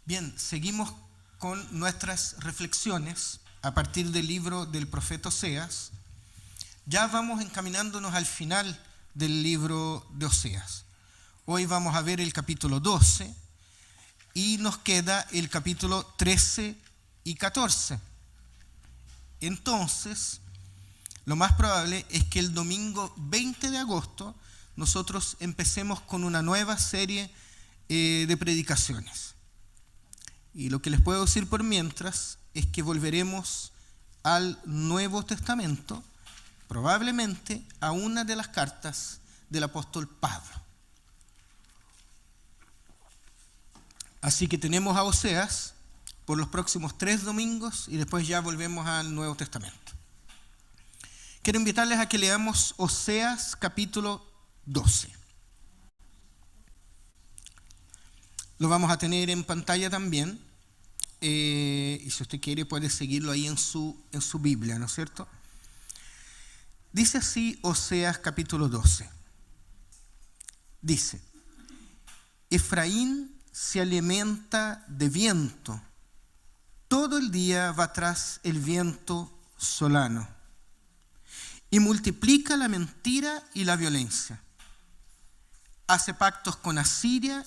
Bien, seguimos con nuestras reflexiones a partir del libro del profeta Oseas. Ya vamos encaminándonos al final del libro de Oseas. Hoy vamos a ver el capítulo 12 y nos queda el capítulo 13 y 14. Entonces, lo más probable es que el domingo 20 de agosto nosotros empecemos con una nueva serie de predicaciones. Y lo que les puedo decir por mientras es que volveremos al Nuevo Testamento, probablemente a una de las cartas del apóstol Pablo. Así que tenemos a Oseas por los próximos 3 domingos y después ya volvemos al Nuevo Testamento. Quiero invitarles a que leamos Oseas capítulo 12. Lo vamos a tener en pantalla también. Y si usted quiere puede seguirlo ahí en su Biblia, ¿no es cierto? Dice así Oseas capítulo 12. Dice: Efraín se alimenta de viento, todo el día va tras el viento solano, y multiplica la mentira y la violencia. Hace pactos con Asiria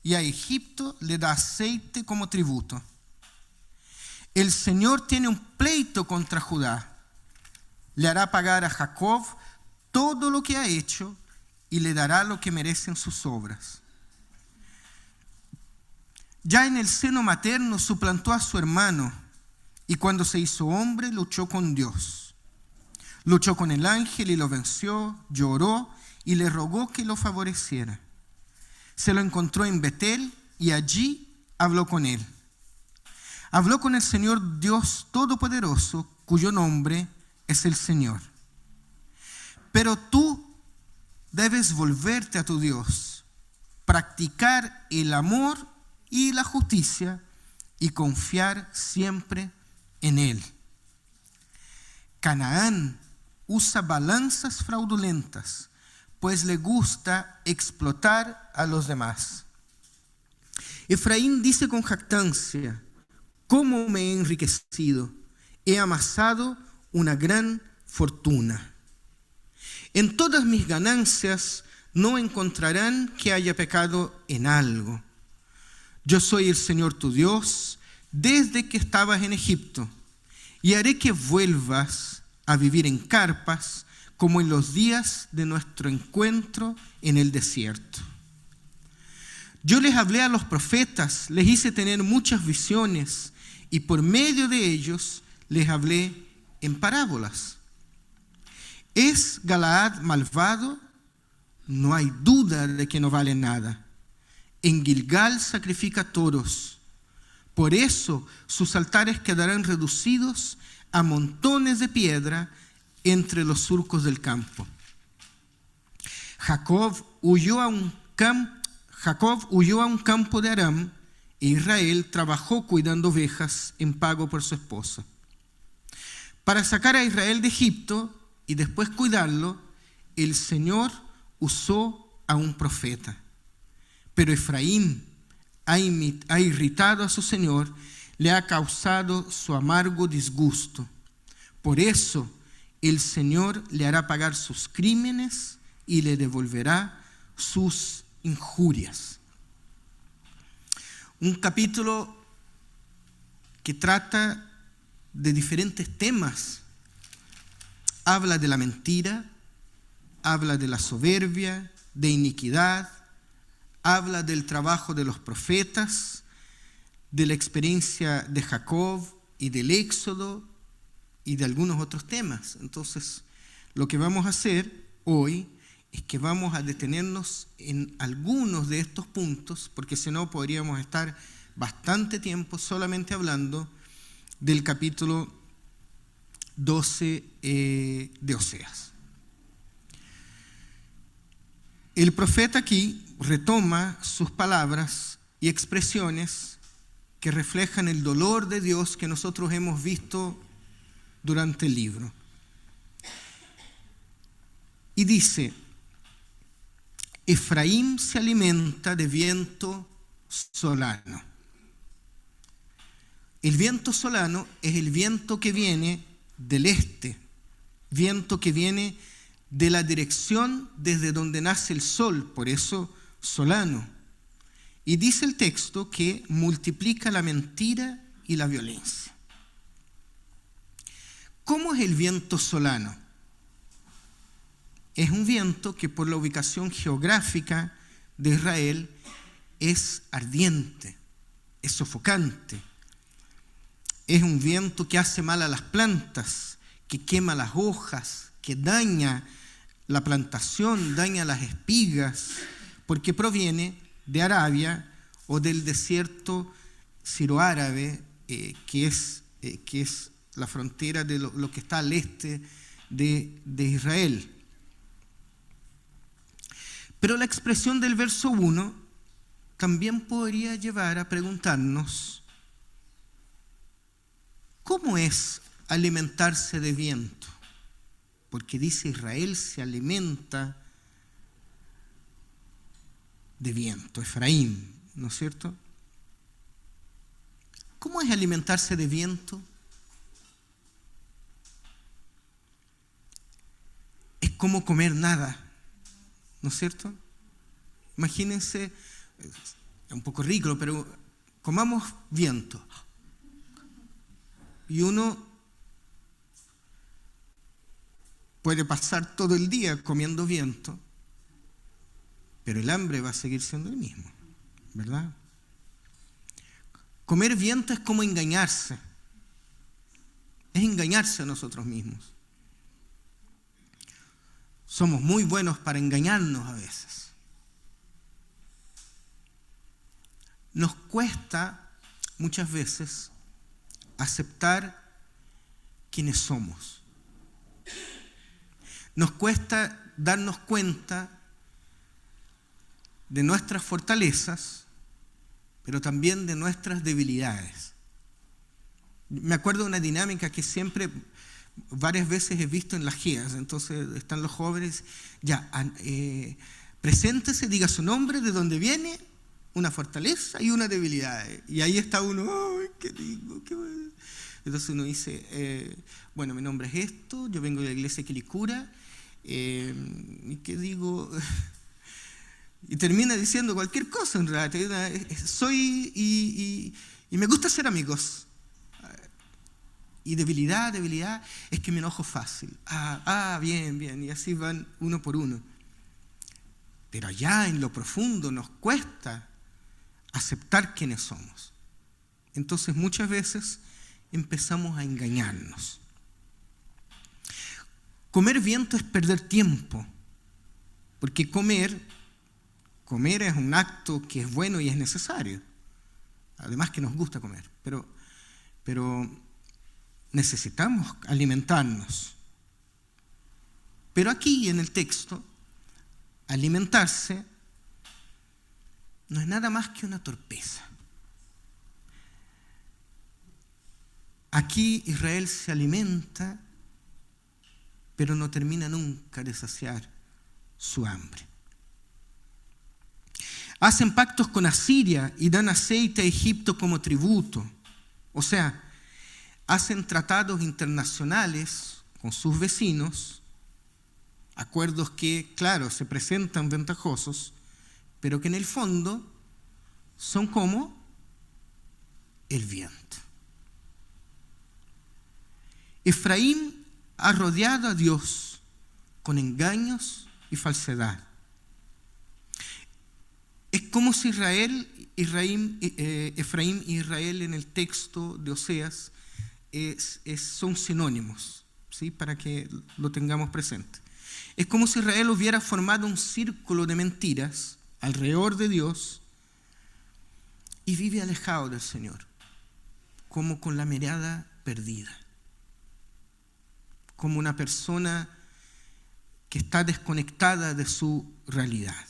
y a Egipto le da aceite como tributo. El Señor tiene un pleito contra Judá. Le hará pagar a Jacob todo lo que ha hecho y le dará lo que merecen sus obras. Ya en el seno materno suplantó a su hermano, y cuando se hizo hombre luchó con Dios. Luchó con el ángel y lo venció, lloró y le rogó que lo favoreciera. Se lo encontró en Betel y allí habló con él. Habló con el Señor Dios Todopoderoso, cuyo nombre es el Señor. Pero tú debes volverte a tu Dios, practicar el amor y la justicia y confiar siempre en Él. Canaán usa balanzas fraudulentas, pues le gusta explotar a los demás. Efraín dice con jactancia: ¿cómo me he enriquecido? He amasado una gran fortuna. En todas mis ganancias no encontrarán que haya pecado en algo. Yo soy el Señor tu Dios desde que estabas en Egipto, y haré que vuelvas a vivir en carpas como en los días de nuestro encuentro en el desierto. Yo les hablé a los profetas, les hice tener muchas visiones, y por medio de ellos les hablé en parábolas. ¿Es Galaad malvado? No hay duda de que no vale nada. En Gilgal sacrifica toros. Por eso sus altares quedarán reducidos a montones de piedra entre los surcos del campo. Jacob huyó a un campo de Aram, e Israel trabajó cuidando ovejas en pago por su esposa. Para sacar a Israel de Egipto y después cuidarlo, el Señor usó a un profeta. Pero Efraín ha irritado a su Señor, le ha causado su amargo disgusto. Por eso el Señor le hará pagar sus crímenes y le devolverá sus injurias. Un capítulo que trata de diferentes temas. Habla de la mentira, habla de la soberbia, de iniquidad, habla del trabajo de los profetas, de la experiencia de Jacob y del Éxodo y de algunos otros temas. Entonces, lo que vamos a hacer hoy es que vamos a detenernos en algunos de estos puntos, porque si no podríamos estar bastante tiempo solamente hablando del capítulo 12 de Oseas. El profeta aquí retoma sus palabras y expresiones que reflejan el dolor de Dios que nosotros hemos visto durante el libro. Y dice: Efraín se alimenta de viento solano. El viento solano es el viento que viene del este, viento que viene de la dirección desde donde nace el sol, por eso solano. Y dice el texto que multiplica la mentira y la violencia. ¿Cómo es el viento solano? Es un viento que por la ubicación geográfica de Israel es ardiente, es sofocante. Es un viento que hace mal a las plantas, que quema las hojas, que daña la plantación, daña las espigas, porque proviene de Arabia o del desierto siroárabe, que es la frontera de lo que está al este de Israel. Pero la expresión del verso 1 también podría llevar a preguntarnos, ¿cómo es alimentarse de viento? Porque dice Israel se alimenta de viento, Efraín, ¿no es cierto? ¿Cómo es alimentarse de viento? Es como comer nada, ¿no es cierto? Imagínense, es un poco ridículo, pero comamos viento. Y uno puede pasar todo el día comiendo viento, pero el hambre va a seguir siendo el mismo, ¿verdad? Comer viento es como engañarse. Es engañarse a nosotros mismos. Somos muy buenos para engañarnos a veces. Nos cuesta muchas veces aceptar quienes somos. Nos cuesta darnos cuenta de nuestras fortalezas, pero también de nuestras debilidades. Me acuerdo de una dinámica que siempre, varias veces he visto en las GEAs. Entonces están los jóvenes, preséntese, diga su nombre, de dónde viene, una fortaleza y una debilidad. Y ahí está uno, ¡ay, qué digo! Entonces uno dice, bueno, mi nombre es esto, yo vengo de la iglesia Quilicura, ¿y qué digo? Y termina diciendo cualquier cosa en realidad. Soy y me gusta ser amigos. Y debilidad es que me enojo fácil. Bien. Y así van uno por uno. Pero allá en lo profundo nos cuesta aceptar quiénes somos. Entonces muchas veces empezamos a engañarnos. Comer viento es perder tiempo. Porque comer es un acto que es bueno y es necesario. Además que nos gusta comer. Pero necesitamos alimentarnos. Pero aquí en el texto, alimentarse no es nada más que una torpeza. Aquí Israel se alimenta, pero no termina nunca de saciar su hambre. Hacen pactos con Asiria y dan aceite a Egipto como tributo. O sea, hacen tratados internacionales con sus vecinos, acuerdos que, claro, se presentan ventajosos, pero que en el fondo son como el viento. Efraín ha rodeado a Dios con engaños y falsedad. Es como si Efraín y Israel en el texto de Oseas son sinónimos, ¿sí? Para que lo tengamos presente. Es como si Israel hubiera formado un círculo de mentiras alrededor de Dios y vive alejado del Señor, como con la mirada perdida, como una persona que está desconectada de su realidad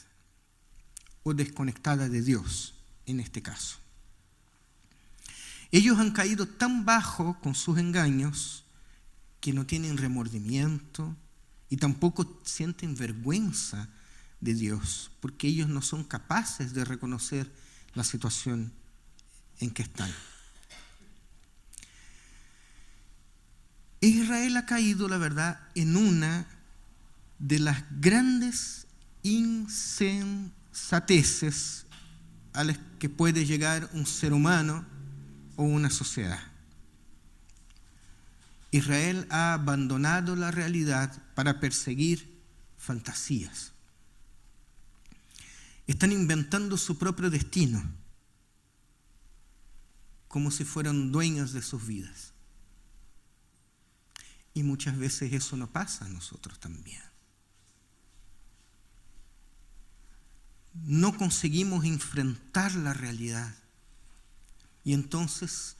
o desconectada de Dios en este caso. Ellos han caído tan bajo con sus engaños que no tienen remordimiento y tampoco sienten vergüenza de Dios, porque ellos no son capaces de reconocer la situación en que están. Israel ha caído, la verdad, en una de las grandes insensateces a las que puede llegar un ser humano o una sociedad. Israel ha abandonado la realidad para perseguir fantasías. Están inventando su propio destino, como si fueran dueños de sus vidas. Y muchas veces eso no pasa a nosotros también. No conseguimos enfrentar la realidad y entonces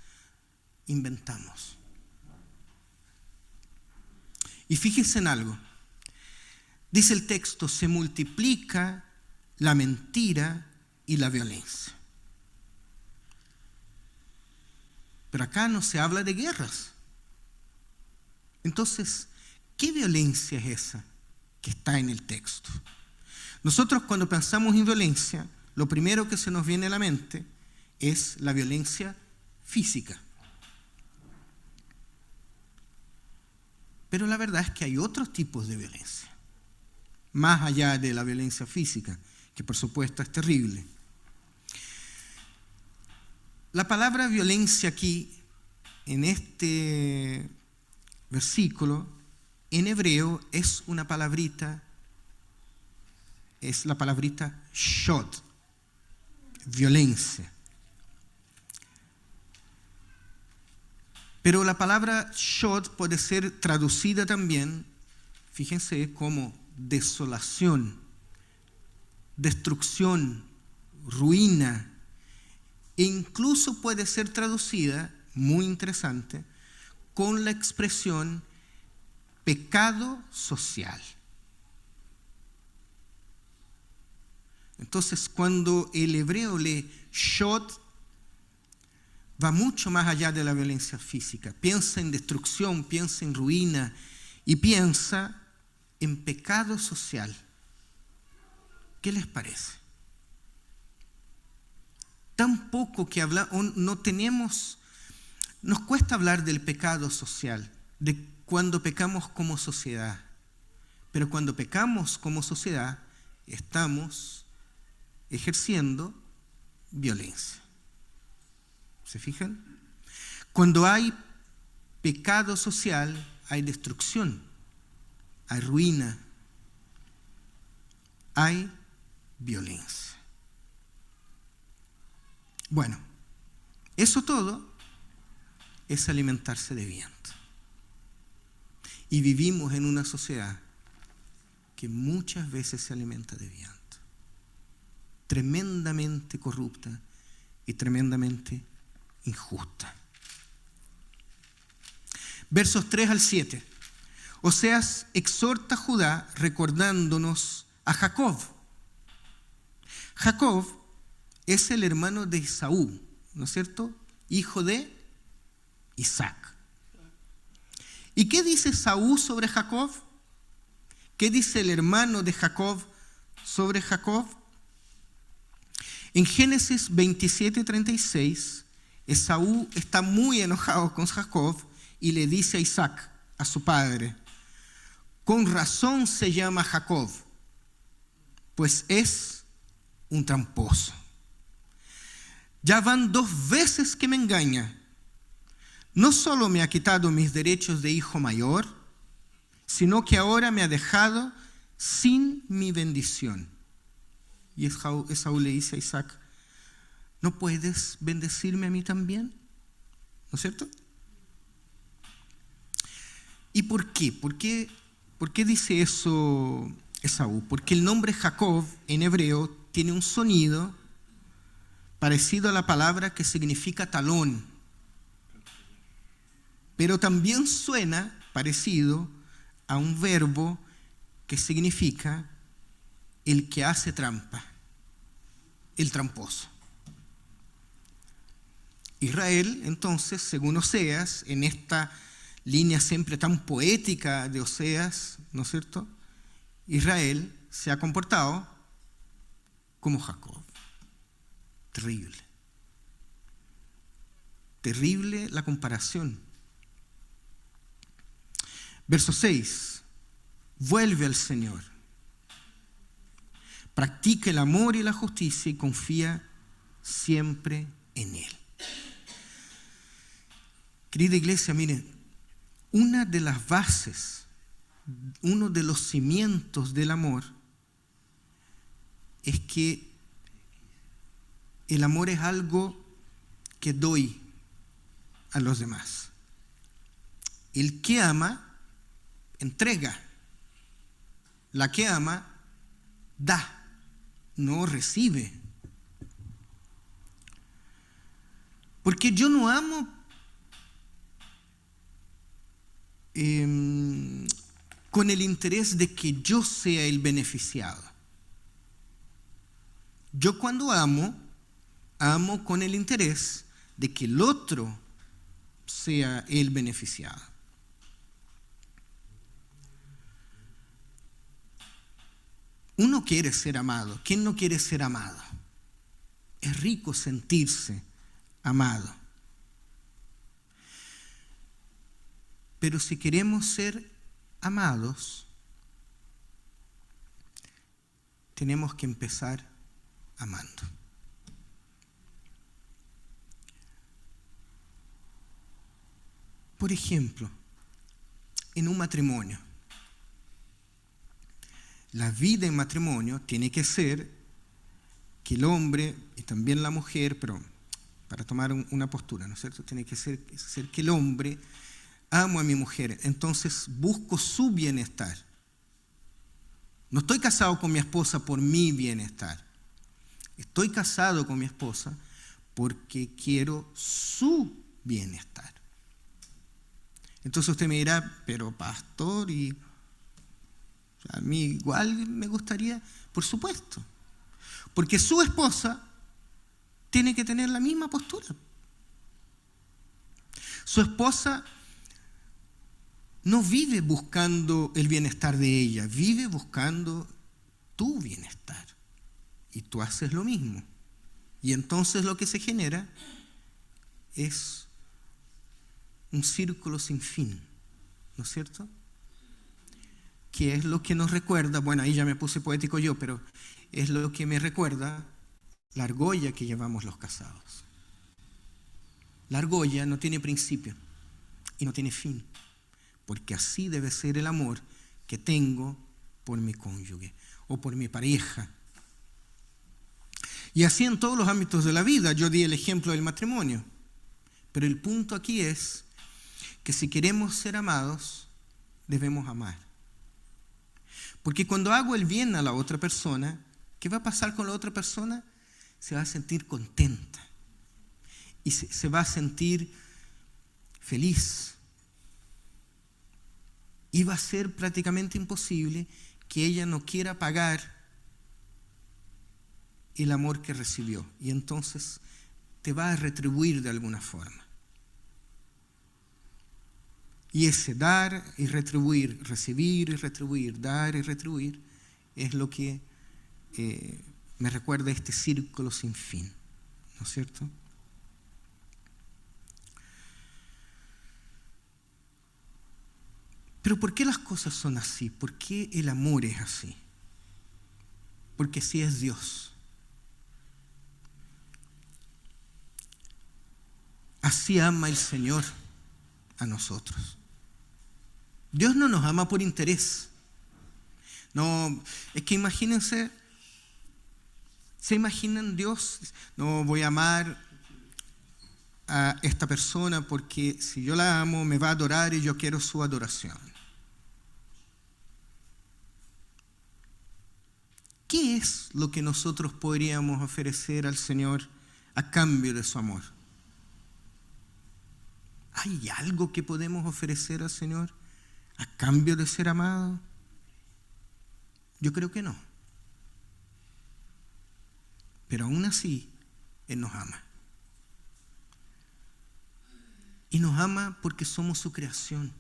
inventamos. Y fíjense en algo. Dice el texto, se multiplica la mentira y la violencia. Pero acá no se habla de guerras. Entonces, ¿qué violencia es esa que está en el texto? Nosotros cuando pensamos en violencia, lo primero que se nos viene a la mente es la violencia física. Pero la verdad es que hay otros tipos de violencia, más allá de la violencia física, que por supuesto es terrible. La palabra violencia aquí, en este versículo, en hebreo es una palabrita, es la palabrita shod, violencia. Pero la palabra shod puede ser traducida también, fíjense, como desolación, destrucción, ruina, e incluso puede ser traducida, muy interesante, con la expresión pecado social. Entonces, cuando el hebreo lee shod, va mucho más allá de la violencia física. Piensa en destrucción, piensa en ruina y piensa en pecado social. ¿Qué les parece? Tan poco que no tenemos, nos cuesta hablar del pecado social, de cuando pecamos como sociedad. Pero cuando pecamos como sociedad, estamos ejerciendo violencia. ¿Se fijan? Cuando hay pecado social, hay destrucción, hay ruina, hay violencia. Bueno, eso todo es alimentarse de viento. Y vivimos en una sociedad que muchas veces se alimenta de viento. Tremendamente corrupta y tremendamente injusta. Versos 3 al 7. Oseas exhorta a Judá recordándonos a Jacob. Jacob es el hermano de Esaú, ¿no es cierto? Hijo de Isaac. ¿Y qué dice Esaú sobre Jacob? ¿Qué dice el hermano de Jacob sobre Jacob? En Génesis 27:36, Esaú está muy enojado con Jacob y le dice a Isaac, a su padre, con razón se llama Jacob, pues es un tramposo. Ya van 2 veces que me engaña. No solo me ha quitado mis derechos de hijo mayor, sino que ahora me ha dejado sin mi bendición. Y Esaú le dice a Isaac, ¿no puedes bendecirme a mí también? ¿No es cierto? ¿Y por qué? ¿Por qué dice eso Esaú? Porque el nombre Jacob en hebreo tiene un sonido parecido a la palabra que significa talón, pero también suena parecido a un verbo que significa el que hace trampa, el tramposo. Israel, entonces, según Oseas, en esta línea siempre tan poética de Oseas, ¿no es cierto? Israel se ha comportado como Jacob. Terrible. Terrible la comparación. Verso 6. Vuelve al Señor. Practica el amor y la justicia y confía siempre en Él. Querida iglesia, miren, una de las bases, uno de los cimientos del amor es que el amor es algo que doy a los demás. El que ama, entrega. La que ama, da, no recibe. Porque yo no amo con el interés de que yo sea el beneficiado. Yo cuando amo con el interés de que el otro sea el beneficiado. Uno quiere ser amado. ¿Quién no quiere ser amado? Es rico sentirse amado. Pero si queremos ser amados, tenemos que empezar amando. Por ejemplo, en un matrimonio, la vida en matrimonio tiene que ser que el hombre y también la mujer, pero para tomar una postura, ¿no es cierto? Tiene que ser que el hombre, amo a mi mujer, entonces busco su bienestar. No estoy casado con mi esposa por mi bienestar. Estoy casado con mi esposa porque quiero su bienestar. Entonces usted me dirá, pero pastor, a mí igual me gustaría, por supuesto, porque su esposa tiene que tener la misma postura. Su esposa no vive buscando el bienestar de ella, vive buscando tu bienestar. Y tú haces lo mismo. Y entonces lo que se genera es un círculo sin fin, ¿no es cierto? Que es lo que nos recuerda, bueno, ahí ya me puse poético yo, pero es lo que me recuerda la argolla que llevamos los casados. La argolla no tiene principio y no tiene fin, porque así debe ser el amor que tengo por mi cónyuge o por mi pareja. Y así en todos los ámbitos de la vida. Yo di el ejemplo del matrimonio, pero el punto aquí es que si queremos ser amados, debemos amar. Porque cuando hago el bien a la otra persona, ¿qué va a pasar con la otra persona? Se va a sentir contenta y se va a sentir feliz. Y va a ser prácticamente imposible que ella no quiera pagar el amor que recibió. Y entonces te va a retribuir de alguna forma. Y ese dar y retribuir, recibir y retribuir, dar y retribuir, es lo que me recuerda este círculo sin fin, ¿no es cierto? Pero ¿por qué las cosas son así? ¿Por qué el amor es así? Porque así es Dios. Así ama el Señor a nosotros. Dios no nos ama por interés. No, es que imagínense, ¿se imaginan Dios? No, voy a amar a esta persona porque si yo la amo me va a adorar y yo quiero su adoración. ¿Qué es lo que nosotros podríamos ofrecer al Señor a cambio de su amor? ¿Hay algo que podemos ofrecer al Señor a cambio de ser amado? Yo creo que no. Pero aún así, Él nos ama. Y nos ama porque somos su creación.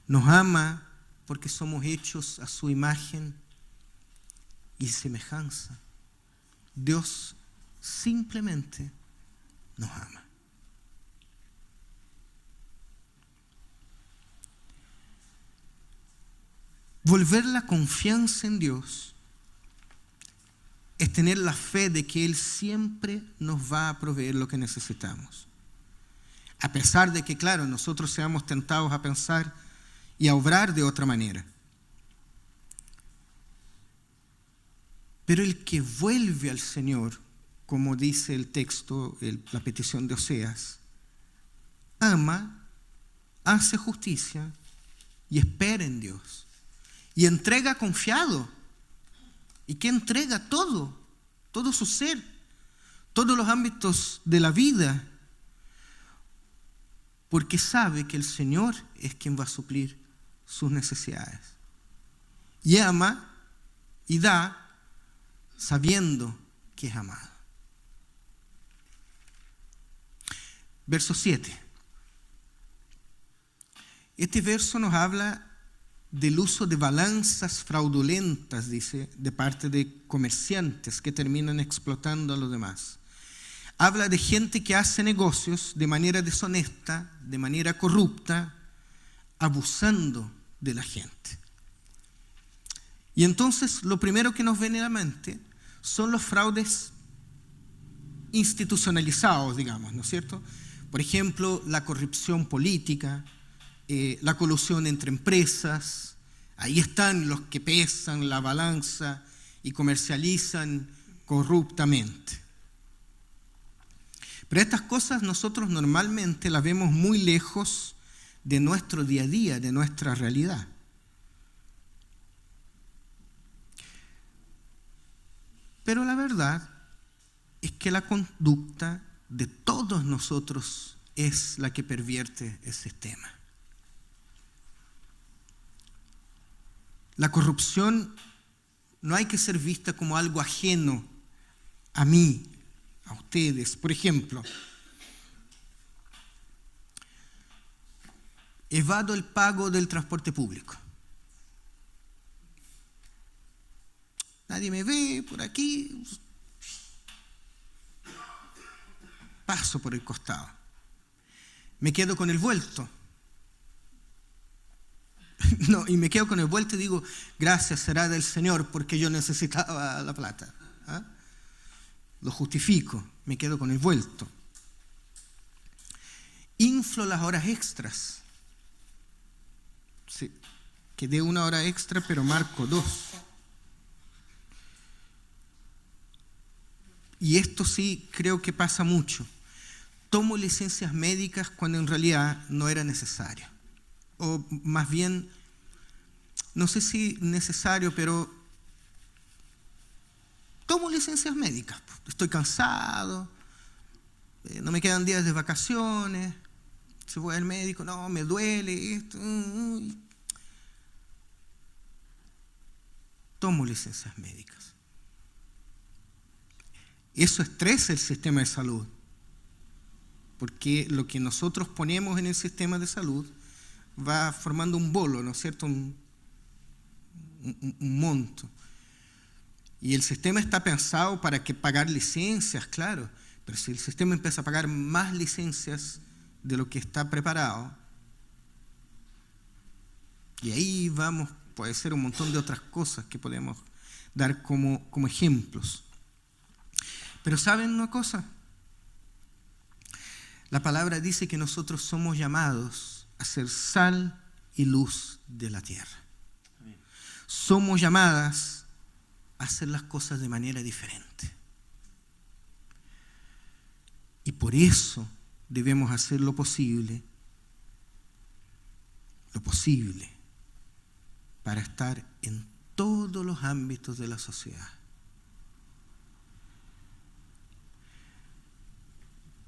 Nos ama porque somos hechos a su imagen y semejanza. Dios simplemente nos ama. Volver la confianza en Dios es tener la fe de que Él siempre nos va a proveer lo que necesitamos. A pesar de que, claro, nosotros seamos tentados a pensar y a obrar de otra manera. Pero el que vuelve al Señor, como dice el texto, la petición de Oseas, ama, hace justicia y espera en Dios. Y entrega confiado. ¿Y qué entrega? Todo su ser, todos los ámbitos de la vida. Porque sabe que el Señor es quien va a suplir sus necesidades. Y ama y da sabiendo que es amado. Verso 7. Este verso nos habla del uso de balanzas fraudulentas, dice, de parte de comerciantes que terminan explotando a los demás. Habla de gente que hace negocios de manera deshonesta, de manera corrupta, abusando de la gente. Y entonces lo primero que nos viene a la mente son los fraudes institucionalizados, digamos, ¿no es cierto? Por ejemplo, la corrupción política, la colusión entre empresas. Ahí están los que pesan la balanza y comercializan corruptamente. Pero estas cosas nosotros normalmente las vemos muy lejos de nuestro día a día, de nuestra realidad. Pero la verdad es que la conducta de todos nosotros es la que pervierte el sistema. La corrupción no hay que ser vista como algo ajeno a mí, a ustedes. Por ejemplo, evado el pago del transporte público. Nadie me ve por aquí. Paso por el costado. Me quedo con el vuelto. No, y me quedo con el vuelto y digo, gracias será del Señor porque yo necesitaba la plata. ¿Ah? Lo justifico, me quedo con el vuelto. Inflo las horas extras. Sí, quedé 1 hora extra, pero marco 2. Y esto sí creo que pasa mucho. Tomo licencias médicas cuando en realidad no era necesario. O más bien, no sé si necesario, pero tomo licencias médicas. Estoy cansado, no me quedan días de vacaciones, se voy al médico, no, me duele esto. Tomo licencias médicas. Eso estresa el sistema de salud, porque lo que nosotros ponemos en el sistema de salud va formando un bolo, ¿no es cierto? Un monto. Y el sistema está pensado para que pagar licencias, claro, pero si el sistema empieza a pagar más licencias de lo que está preparado, y ahí vamos, puede ser un montón de otras cosas que podemos dar como ejemplos. Pero ¿saben una cosa? La palabra dice que nosotros somos llamados a ser sal y luz de la tierra. Somos llamadas a hacer las cosas de manera diferente. Y por eso debemos hacer lo posible para estar en todos los ámbitos de la sociedad.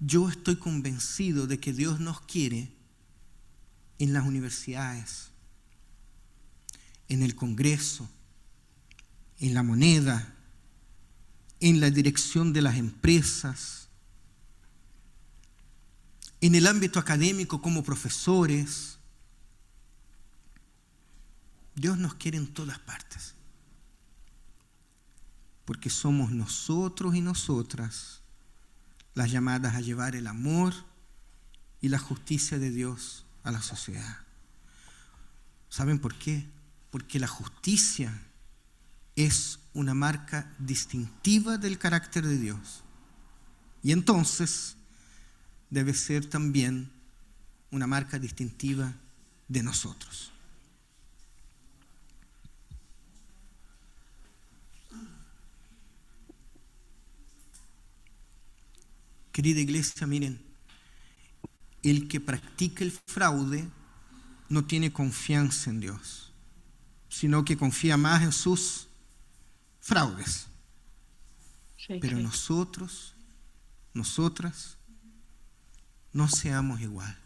Yo estoy convencido de que Dios nos quiere en las universidades, en el Congreso, en la moneda, en la dirección de las empresas, en el ámbito académico como profesores. Dios nos quiere en todas partes, porque somos nosotros y nosotras las llamadas a llevar el amor y la justicia de Dios a la sociedad. ¿Saben por qué? porque la justicia es una marca distintiva del carácter de Dios. Y entonces debe ser también una marca distintiva de nosotros. Querida iglesia, miren, el que practica el fraude no tiene confianza en Dios, sino que confía más en sus fraudes. Pero nosotros, nosotras, no seamos igual.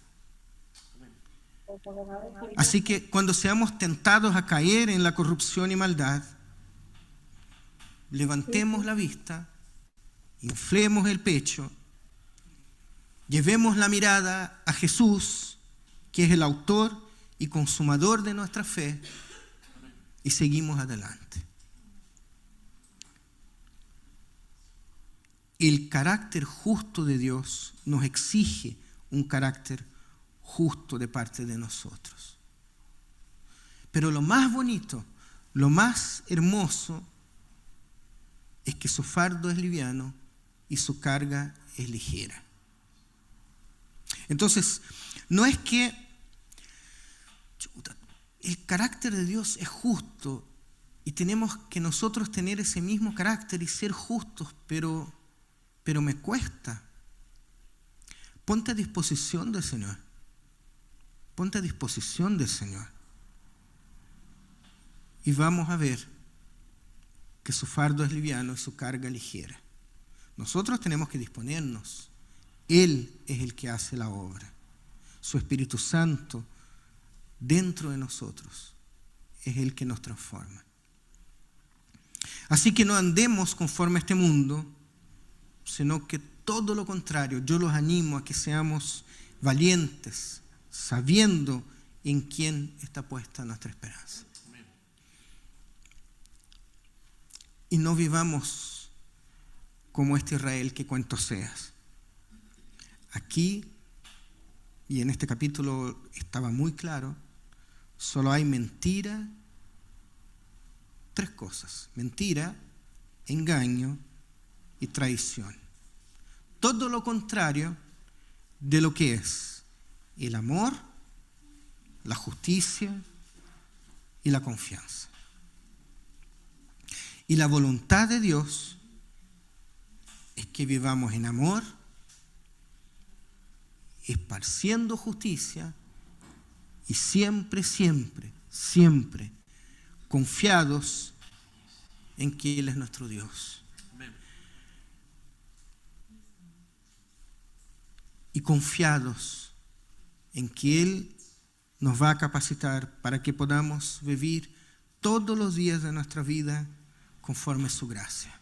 Así que cuando seamos tentados a caer en la corrupción y maldad, levantemos la vista, inflemos el pecho, llevemos la mirada a Jesús, que es el autor y consumador de nuestra fe, y seguimos adelante. El carácter justo de Dios nos exige un carácter justo de parte de nosotros. Pero lo más bonito, lo más hermoso, es que su fardo es liviano y su carga es ligera. Entonces, no es que el carácter de Dios es justo y tenemos que nosotros tener ese mismo carácter y ser justos, pero me cuesta. Ponte a disposición del Señor. Ponte a disposición del Señor. Y vamos a ver que su fardo es liviano y su carga ligera. Nosotros tenemos que disponernos. Él es el que hace la obra. Su Espíritu Santo dentro de nosotros es el que nos transforma. Así que no andemos conforme a este mundo, sino que todo lo contrario. Yo los animo a que seamos valientes, sabiendo en quién está puesta nuestra esperanza. Y no vivamos como este Israel que cuento seas. Aquí, y en este capítulo estaba muy claro, solo hay mentira, 3 cosas: mentira, engaño y traición. Todo lo contrario de lo que es el amor, la justicia y la confianza. Y la voluntad de Dios es que vivamos en amor, esparciendo justicia y siempre, siempre, siempre confiados en que Él es nuestro Dios. Y confiados en que Él nos va a capacitar para que podamos vivir todos los días de nuestra vida conforme a su gracia.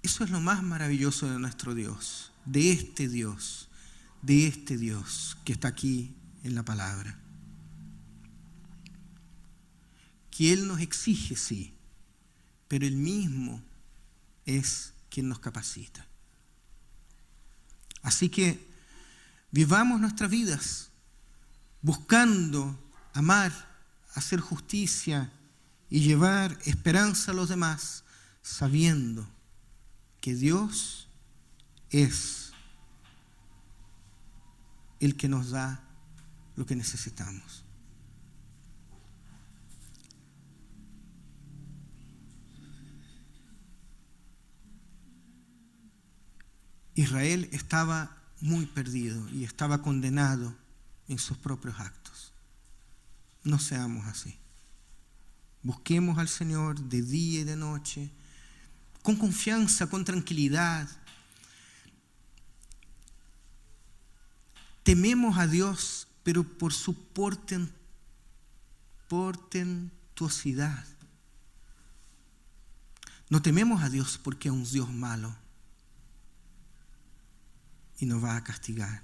Eso es lo más maravilloso de nuestro Dios, de este Dios que está aquí en la palabra. Que Él nos exige, sí, pero Él mismo es quien nos capacita. Así que vivamos nuestras vidas buscando amar, hacer justicia y llevar esperanza a los demás, sabiendo que Dios es el que nos da lo que necesitamos. Israel estaba muy perdido y estaba condenado en sus propios actos. No seamos así. Busquemos al Señor de día y de noche, con confianza, con tranquilidad. Tememos a Dios, pero por su portentuosidad. No tememos a Dios porque es un Dios malo y nos va a castigar,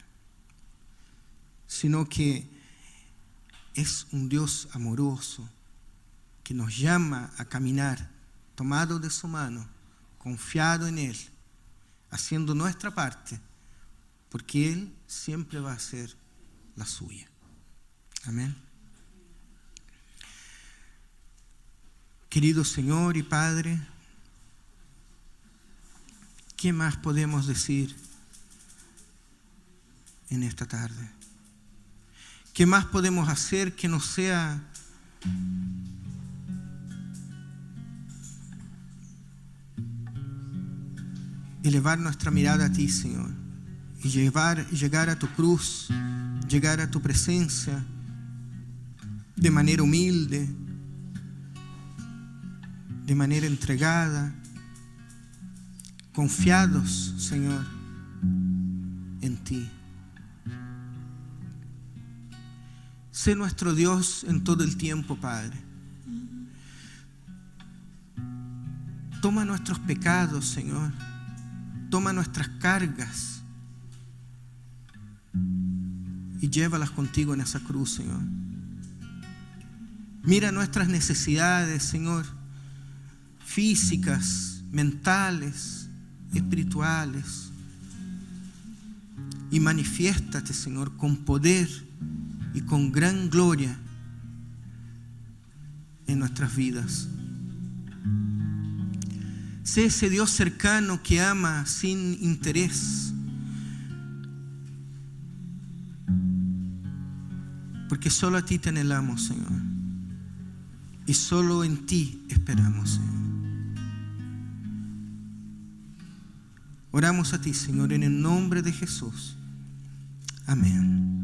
sino que es un Dios amoroso que nos llama a caminar tomado de su mano, confiado en Él, haciendo nuestra parte, porque Él siempre va a hacer la suya. Amén. Querido Señor y Padre, ¿qué más podemos decir en esta tarde? ¿Qué más podemos hacer que no sea elevar nuestra mirada a ti, Señor, y llegar a tu cruz, llegar a tu presencia de manera humilde, de manera entregada, confiados, Señor, en ti? Sé nuestro Dios en todo el tiempo, Padre. Toma nuestros pecados, Señor. Toma nuestras cargas y llévalas contigo en esa cruz, Señor. Mira nuestras necesidades, Señor, físicas, mentales, espirituales, y manifiéstate, Señor, con poder y con gran gloria en nuestras vidas. Sé ese Dios cercano que ama sin interés, porque solo a ti te anhelamos, Señor, y solo en ti esperamos, Señor. Oramos a ti, Señor, en el nombre de Jesús. Amén.